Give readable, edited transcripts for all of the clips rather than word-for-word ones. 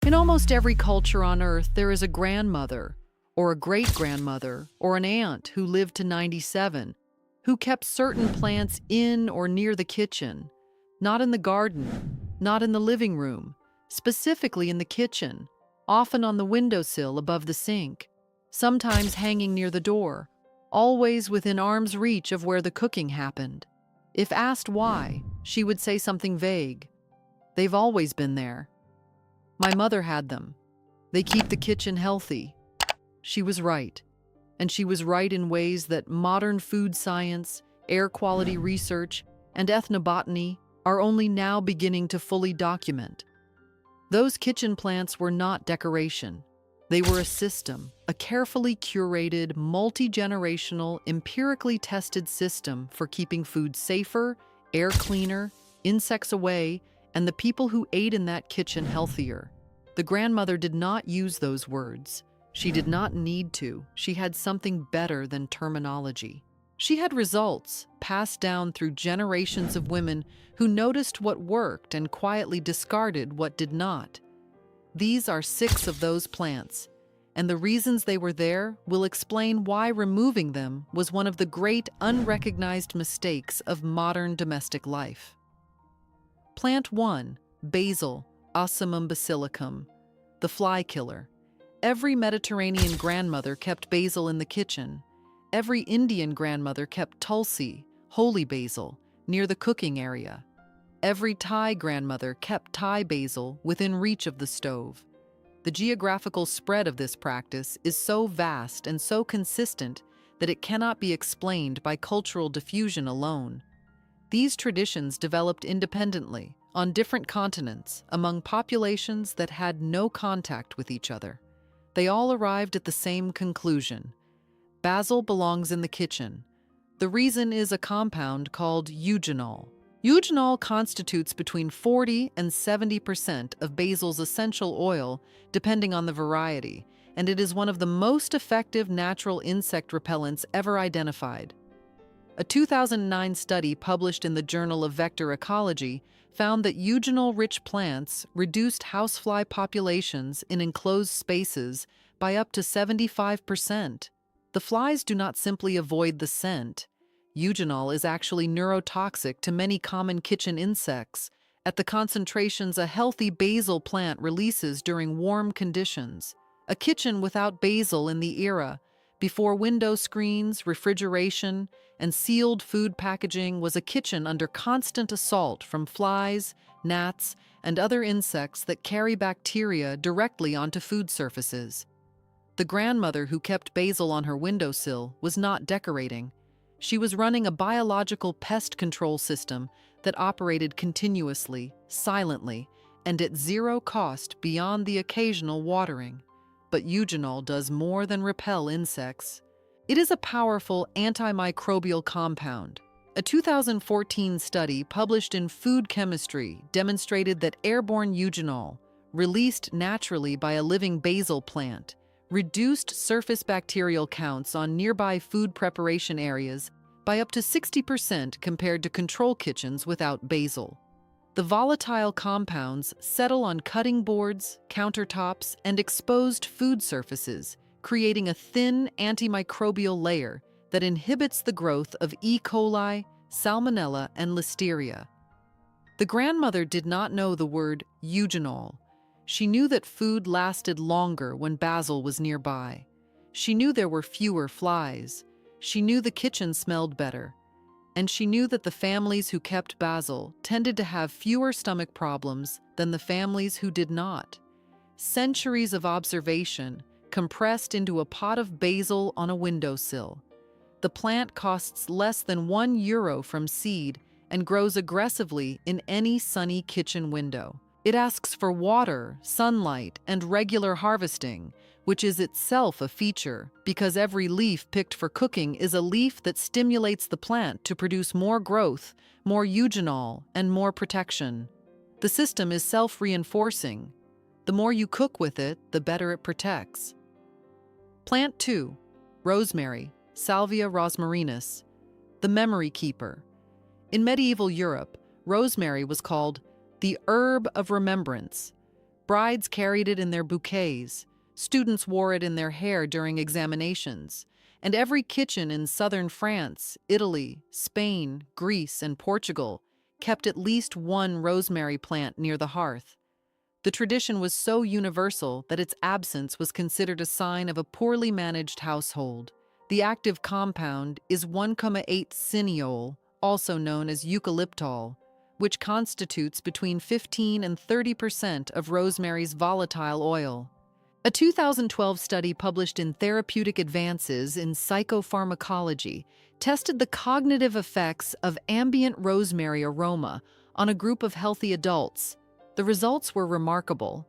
In almost every culture on Earth, there is a grandmother, or a great-grandmother, or an aunt who lived to 97, who kept certain plants in or near the kitchen, not in the garden, not in the living room, specifically in the kitchen, often on the windowsill above the sink, sometimes hanging near the door, always within arm's reach of where the cooking happened. If asked why, she would say something vague. They've always been there. My mother had them. They keep the kitchen healthy. She was right. And she was right in ways that modern food science, air quality research, and ethnobotany are only now beginning to fully document. Those kitchen plants were not decoration. They were a system, a carefully curated, multi-generational, empirically tested system for keeping food safer, air cleaner, insects away, and the people who ate in that kitchen healthier. The grandmother did not use those words. She did not need to. She had something better than terminology. She had results passed down through generations of women who noticed what worked and quietly discarded what did not. These are 6 of those plants, and the reasons they were there will explain why removing them was one of the great unrecognized mistakes of modern domestic life. Plant 1, Basil, Ocimum basilicum, the fly killer. Every Mediterranean grandmother kept basil in the kitchen. Every Indian grandmother kept tulsi, holy basil, near the cooking area. Every Thai grandmother kept Thai basil within reach of the stove. The geographical spread of this practice is so vast and so consistent that it cannot be explained by cultural diffusion alone. These traditions developed independently, on different continents, among populations that had no contact with each other. They all arrived at the same conclusion. Basil belongs in the kitchen. The reason is a compound called eugenol. Eugenol constitutes between 40 and 70% of basil's essential oil, depending on the variety, and it is one of the most effective natural insect repellents ever identified. A 2009 study published in the Journal of Vector Ecology found that eugenol-rich plants reduced housefly populations in enclosed spaces by up to 75%. The flies do not simply avoid the scent. Eugenol is actually neurotoxic to many common kitchen insects at the concentrations a healthy basil plant releases during warm conditions. A kitchen without basil in the era, before window screens, refrigeration, and sealed food packaging, was a kitchen under constant assault from flies, gnats, and other insects that carry bacteria directly onto food surfaces. The grandmother who kept basil on her windowsill was not decorating. She was running a biological pest control system that operated continuously, silently, and at zero cost beyond the occasional watering. But eugenol does more than repel insects. It is a powerful antimicrobial compound. A 2014 study published in Food Chemistry demonstrated that airborne eugenol, released naturally by a living basil plant, reduced surface bacterial counts on nearby food preparation areas by up to 60% compared to control kitchens without basil. The volatile compounds settle on cutting boards, countertops, and exposed food surfaces, creating a thin antimicrobial layer that inhibits the growth of E. coli, salmonella, and listeria. The grandmother did not know the word eugenol. She knew that food lasted longer when basil was nearby. She knew there were fewer flies. She knew the kitchen smelled better. And she knew that the families who kept basil tended to have fewer stomach problems than the families who did not. Centuries of observation compressed into a pot of basil on a windowsill. The plant costs less than €1 from seed and grows aggressively in any sunny kitchen window. It asks for water, sunlight, and regular harvesting, which is itself a feature because every leaf picked for cooking is a leaf that stimulates the plant to produce more growth, more eugenol, and more protection. The system is self-reinforcing. The more you cook with it, the better it protects. Plant 2, rosemary, Salvia rosmarinus, the memory keeper. In medieval Europe, rosemary was called the herb of remembrance. Brides carried it in their bouquets, students wore it in their hair during examinations, and every kitchen in southern France, Italy, Spain, Greece, and Portugal kept at least one rosemary plant near the hearth. The tradition was so universal that its absence was considered a sign of a poorly managed household. The active compound is 1,8 cineol, also known as eucalyptol, which constitutes between 15 and 30% of rosemary's volatile oil. A 2012 study published in Therapeutic Advances in Psychopharmacology tested the cognitive effects of ambient rosemary aroma on a group of healthy adults. The results were remarkable.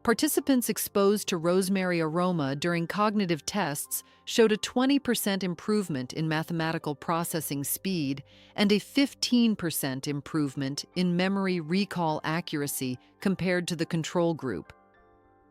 Participants exposed to rosemary aroma during cognitive tests showed a 20% improvement in mathematical processing speed and a 15% improvement in memory recall accuracy compared to the control group.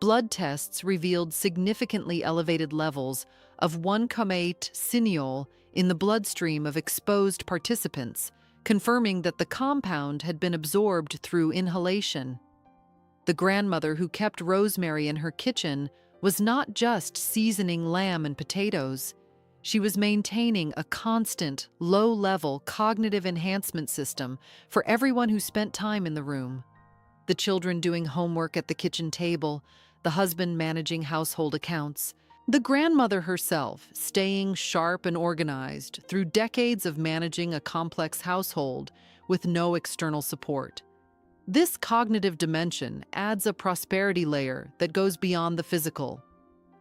Blood tests revealed significantly elevated levels of 1,8 cineol in the bloodstream of exposed participants, confirming that the compound had been absorbed through inhalation. The grandmother who kept rosemary in her kitchen was not just seasoning lamb and potatoes. She was maintaining a constant, low-level cognitive enhancement system for everyone who spent time in the room. The children doing homework at the kitchen table, the husband managing household accounts, the grandmother herself staying sharp and organized through decades of managing a complex household with no external support. This cognitive dimension adds a prosperity layer that goes beyond the physical.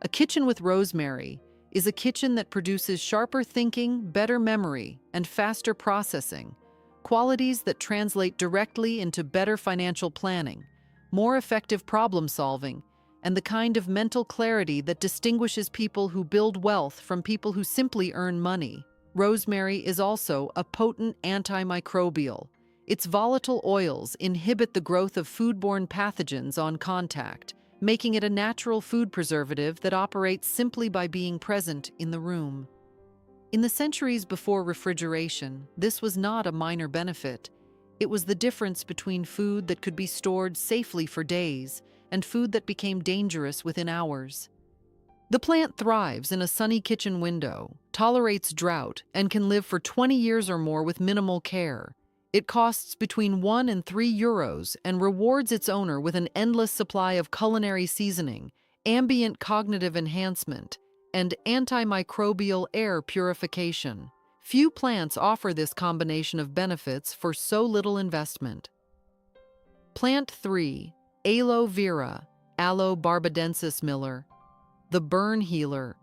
A kitchen with rosemary is a kitchen that produces sharper thinking, better memory, and faster processing, qualities that translate directly into better financial planning, more effective problem solving, and the kind of mental clarity that distinguishes people who build wealth from people who simply earn money. Rosemary is also a potent antimicrobial. Its volatile oils inhibit the growth of foodborne pathogens on contact, making it a natural food preservative that operates simply by being present in the room. In the centuries before refrigeration, this was not a minor benefit. It was the difference between food that could be stored safely for days and food that became dangerous within hours. The plant thrives in a sunny kitchen window, tolerates drought, and can live for 20 years or more with minimal care. It costs between 1 and 3 euros and rewards its owner with an endless supply of culinary seasoning, ambient cognitive enhancement, and antimicrobial air purification. Few plants offer this combination of benefits for so little investment. Plant 3. Aloe vera, Aloe barbadensis Miller. The burn healer.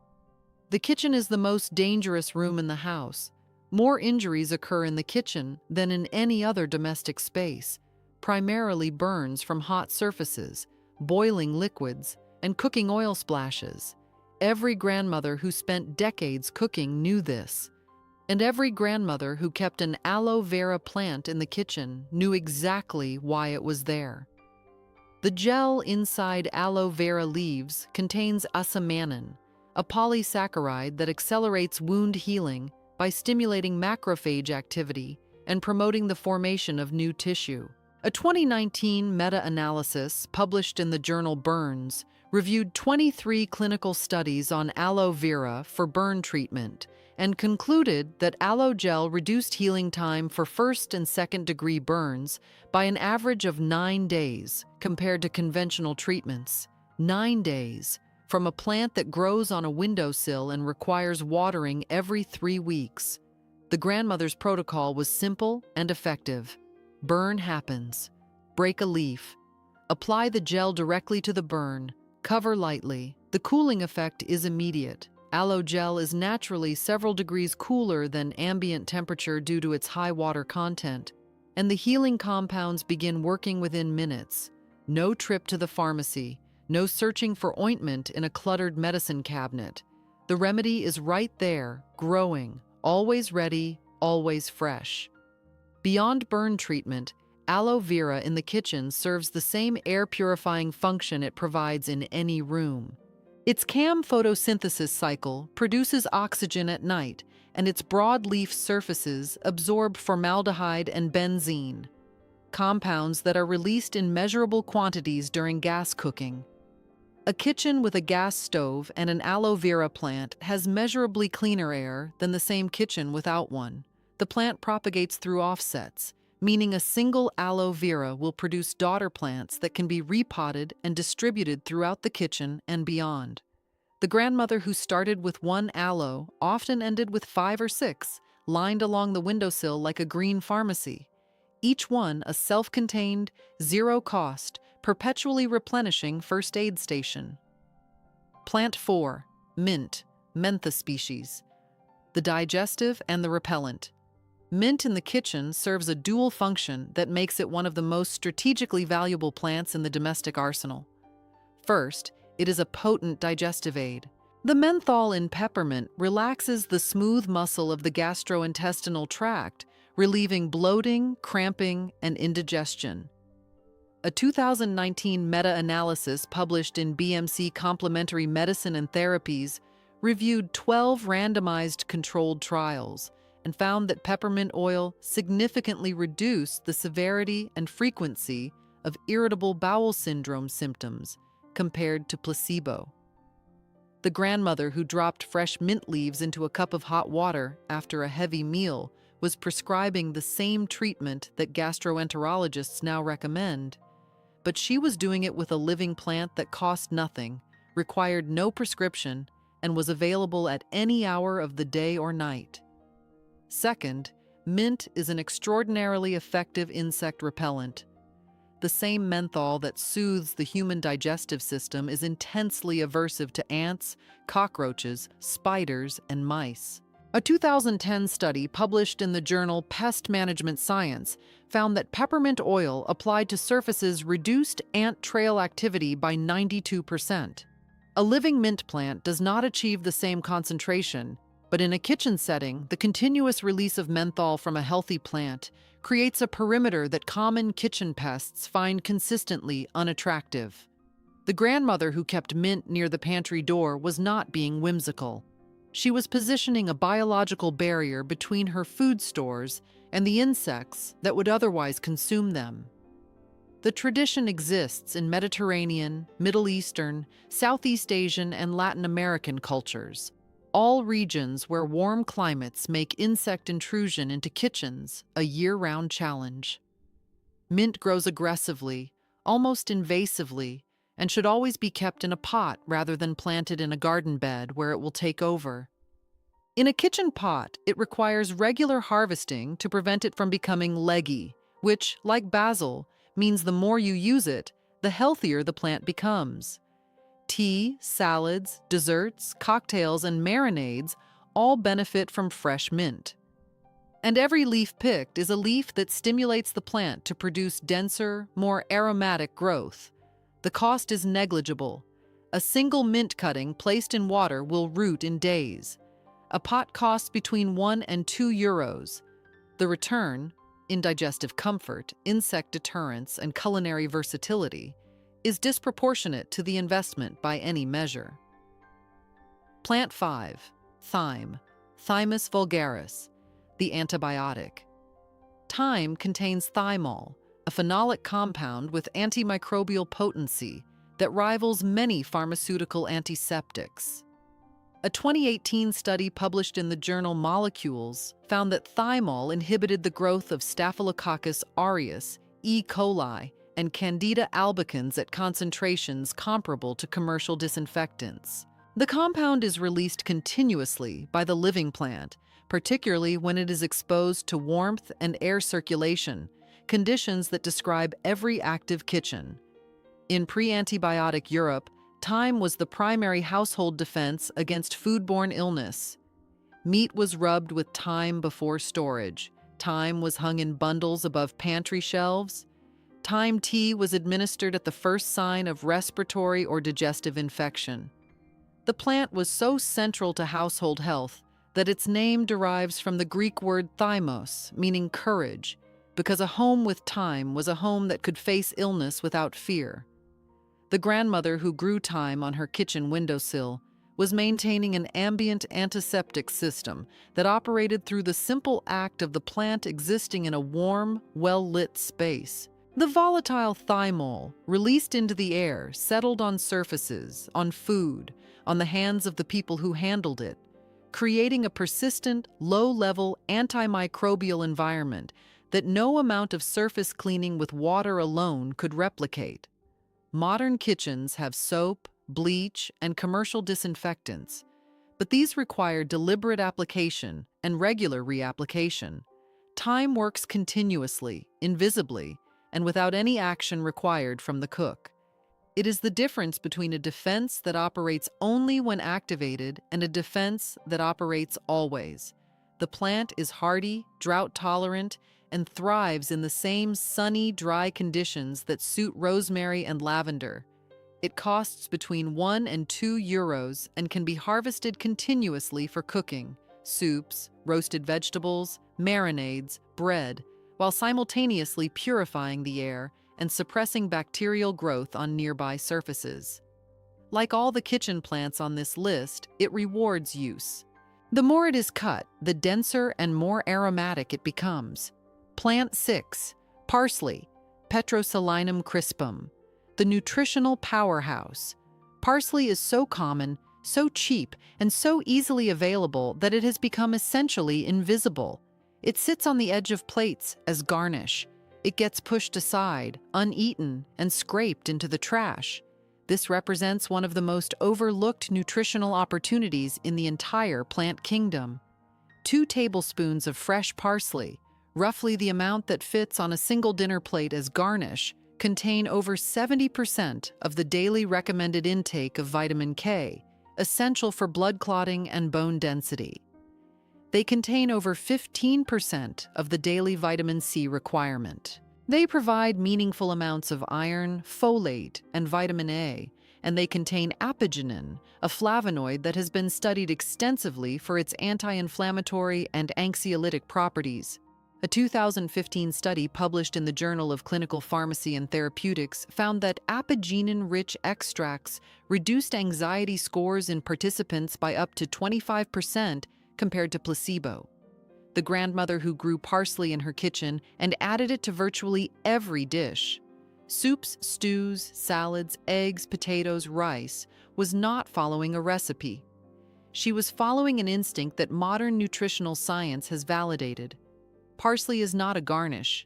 The kitchen is the most dangerous room in the house. More injuries occur in the kitchen than in any other domestic space, primarily burns from hot surfaces, boiling liquids, and cooking oil splashes. Every grandmother who spent decades cooking knew this. And every grandmother who kept an aloe vera plant in the kitchen knew exactly why it was there. The gel inside aloe vera leaves contains asamanin, a polysaccharide that accelerates wound healing by stimulating macrophage activity and promoting the formation of new tissue. A 2019 meta-analysis published in the journal Burns reviewed 23 clinical studies on aloe vera for burn treatment and concluded that aloe gel reduced healing time for first and second degree burns by an average of 9 days compared to conventional treatments. 9 days from a plant that grows on a windowsill and requires watering every 3 weeks. The grandmother's protocol was simple and effective. Burn happens. Break a leaf. Apply the gel directly to the burn. Cover lightly. The cooling effect is immediate. Aloe gel is naturally several degrees cooler than ambient temperature due to its high water content, and the healing compounds begin working within minutes. No trip to the pharmacy, no searching for ointment in a cluttered medicine cabinet. The remedy is right there, growing, always ready, always fresh. Beyond burn treatment, aloe vera in the kitchen serves the same air-purifying function it provides in any room. Its CAM photosynthesis cycle produces oxygen at night, and its broadleaf surfaces absorb formaldehyde and benzene. compounds that are released in measurable quantities during gas cooking. A kitchen with a gas stove and an aloe vera plant has measurably cleaner air than the same kitchen without one. The plant propagates through offsets, meaning a single aloe vera will produce daughter plants that can be repotted and distributed throughout the kitchen and beyond. The grandmother who started with one aloe often ended with 5 or 6, lined along the windowsill like a green pharmacy. Each one a self-contained, zero-cost, perpetually replenishing first aid station. Plant 4. Mint, mentha species. The digestive and the repellent. Mint in the kitchen serves a dual function that makes it one of the most strategically valuable plants in the domestic arsenal. First, it is a potent digestive aid. The menthol in peppermint relaxes the smooth muscle of the gastrointestinal tract, relieving bloating, cramping, and indigestion. A 2019 meta-analysis published in BMC Complementary Medicine and Therapies reviewed 12 randomized controlled trials and found that peppermint oil significantly reduced the severity and frequency of irritable bowel syndrome symptoms compared to placebo. The grandmother who dropped fresh mint leaves into a cup of hot water after a heavy meal was prescribing the same treatment that gastroenterologists now recommend. But she was doing it with a living plant that cost nothing, required no prescription, and was available at any hour of the day or night. Second, mint is an extraordinarily effective insect repellent. The same menthol that soothes the human digestive system is intensely aversive to ants, cockroaches, spiders, and mice. A 2010 study published in the journal Pest Management Science found that peppermint oil applied to surfaces reduced ant trail activity by 92%. A living mint plant does not achieve the same concentration, but in a kitchen setting, the continuous release of menthol from a healthy plant creates a perimeter that common kitchen pests find consistently unattractive. The grandmother who kept mint near the pantry door was not being whimsical. She was positioning a biological barrier between her food stores and the insects that would otherwise consume them. The tradition exists in Mediterranean, Middle Eastern, Southeast Asian, and Latin American cultures, all regions where warm climates make insect intrusion into kitchens a year-round challenge. Mint grows aggressively, almost invasively, and should always be kept in a pot rather than planted in a garden bed where it will take over. In a kitchen pot, it requires regular harvesting to prevent it from becoming leggy, which, like basil, means the more you use it, the healthier the plant becomes. Tea, salads, desserts, cocktails, and marinades all benefit from fresh mint. And every leaf picked is a leaf that stimulates the plant to produce denser, more aromatic growth. The cost is negligible. A single mint cutting placed in water will root in days. A pot costs between 1 and 2 euros. The return, in digestive comfort, insect deterrence, and culinary versatility, is disproportionate to the investment by any measure. Plant 5. Thyme, Thymus vulgaris, the antibiotic. Thyme contains thymol, a phenolic compound with antimicrobial potency that rivals many pharmaceutical antiseptics. A 2018 study published in the journal Molecules found that thymol inhibited the growth of Staphylococcus aureus, E. coli, and Candida albicans at concentrations comparable to commercial disinfectants. The compound is released continuously by the living plant, particularly when it is exposed to warmth and air circulation, conditions that describe every active kitchen. In pre-antibiotic Europe, thyme was the primary household defense against foodborne illness. Meat was rubbed with thyme before storage. Thyme was hung in bundles above pantry shelves. Thyme tea was administered at the first sign of respiratory or digestive infection. The plant was so central to household health that its name derives from the Greek word thymos, meaning courage, because a home with thyme was a home that could face illness without fear. The grandmother who grew thyme on her kitchen windowsill was maintaining an ambient antiseptic system that operated through the simple act of the plant existing in a warm, well-lit space. The volatile thymol, released into the air, settled on surfaces, on food, on the hands of the people who handled it, creating a persistent, low-level antimicrobial environment that no amount of surface cleaning with water alone could replicate. Modern kitchens have soap, bleach, and commercial disinfectants, but these require deliberate application and regular reapplication. Thyme works continuously, invisibly, and without any action required from the cook. It is the difference between a defense that operates only when activated and a defense that operates always. The plant is hardy, drought-tolerant, and thrives in the same sunny, dry conditions that suit rosemary and lavender. It costs between 1 and 2 euros and can be harvested continuously for cooking, soups, roasted vegetables, marinades, bread, while simultaneously purifying the air and suppressing bacterial growth on nearby surfaces. Like all the kitchen plants on this list, it rewards use. The more it is cut, the denser and more aromatic it becomes. Plant 6, parsley, Petroselinum crispum, the nutritional powerhouse. Parsley is so common, so cheap, and so easily available that it has become essentially invisible. It sits on the edge of plates as garnish. It gets pushed aside, uneaten, and scraped into the trash. This represents one of the most overlooked nutritional opportunities in the entire plant kingdom. 2 tablespoons of fresh parsley, roughly the amount that fits on a single dinner plate as garnish, contain over 70% of the daily recommended intake of vitamin K, essential for blood clotting and bone density. They contain over 15% of the daily vitamin C requirement. They provide meaningful amounts of iron, folate, and vitamin A, and they contain apigenin, a flavonoid that has been studied extensively for its anti-inflammatory and anxiolytic properties. A 2015 study published in the Journal of Clinical Pharmacy and Therapeutics found that apigenin-rich extracts reduced anxiety scores in participants by up to 25% compared to placebo. The grandmother who grew parsley in her kitchen and added it to virtually every dish. Soups, stews, salads, eggs, potatoes, rice, was not following a recipe. She was following an instinct that modern nutritional science has validated. Parsley is not a garnish.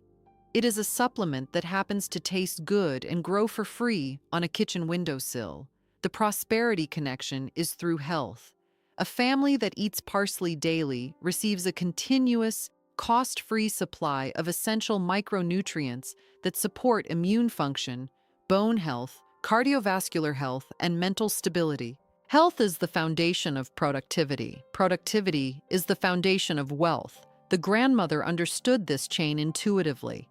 It is a supplement that happens to taste good and grow for free on a kitchen windowsill. The prosperity connection is through health. A family that eats parsley daily receives a continuous, cost-free supply of essential micronutrients that support immune function, bone health, cardiovascular health, and mental stability. Health is the foundation of productivity. Productivity is the foundation of wealth. The grandmother understood this chain intuitively.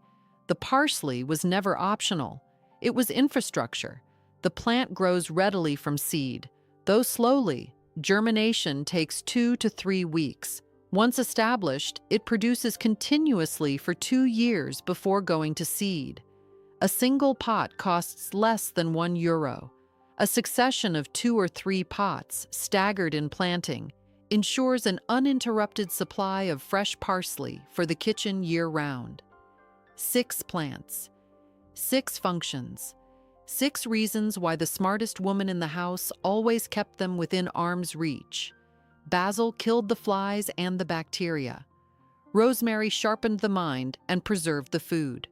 The parsley was never optional. It was infrastructure. The plant grows readily from seed, though slowly. Germination takes 2 to 3 weeks. Once established, it produces continuously for 2 years before going to seed. A single pot costs less than €1. A succession of 2 or 3 pots, staggered in planting, ensures an uninterrupted supply of fresh parsley for the kitchen year-round. 6 plants. 6 functions. 6 reasons why the smartest woman in the house always kept them within arm's reach. Basil killed the flies and the bacteria. Rosemary sharpened the mind and preserved the food.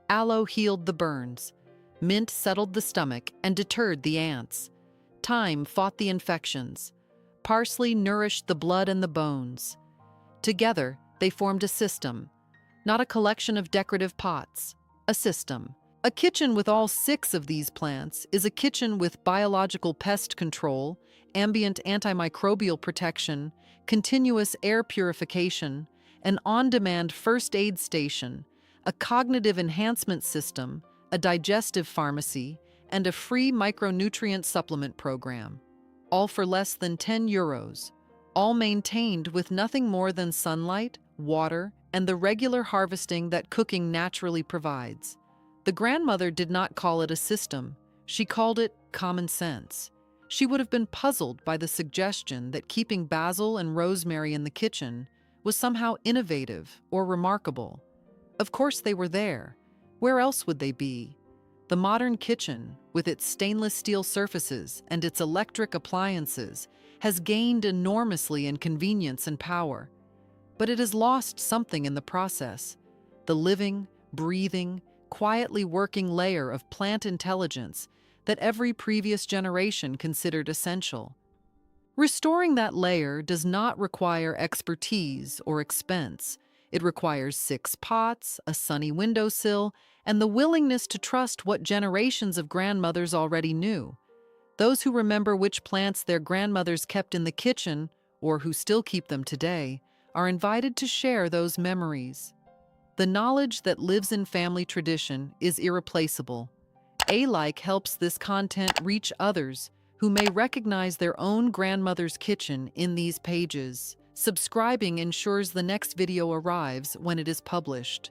Aloe healed the burns. Mint settled the stomach and deterred the ants. Thyme fought the infections. Parsley nourished the blood and the bones. Together, they formed a system, not a collection of decorative pots, a system. A kitchen with all 6 of these plants is a kitchen with biological pest control, ambient antimicrobial protection, continuous air purification, an on-demand first aid station, a cognitive enhancement system, a digestive pharmacy, and a free micronutrient supplement program. All for less than €10, all maintained with nothing more than sunlight, water, and the regular harvesting that cooking naturally provides. The grandmother did not call it a system. She called it common sense. she would have been puzzled by the suggestion that keeping basil and rosemary in the kitchen was somehow innovative or remarkable. Of course they were there. Where else would they be? The modern kitchen, with its stainless steel surfaces and its electric appliances, has gained enormously in convenience and power. But it has lost something in the process: the living, breathing, quietly working layer of plant intelligence that every previous generation considered essential. Restoring that layer does not require expertise or expense. It requires 6 pots, a sunny windowsill, and the willingness to trust what generations of grandmothers already knew. Those who remember which plants their grandmothers kept in the kitchen, or who still keep them today, are invited to share those memories. The knowledge that lives in family tradition is irreplaceable. A-like helps this content reach others who may recognize their own grandmother's kitchen in these pages. Subscribing ensures the next video arrives when it is published.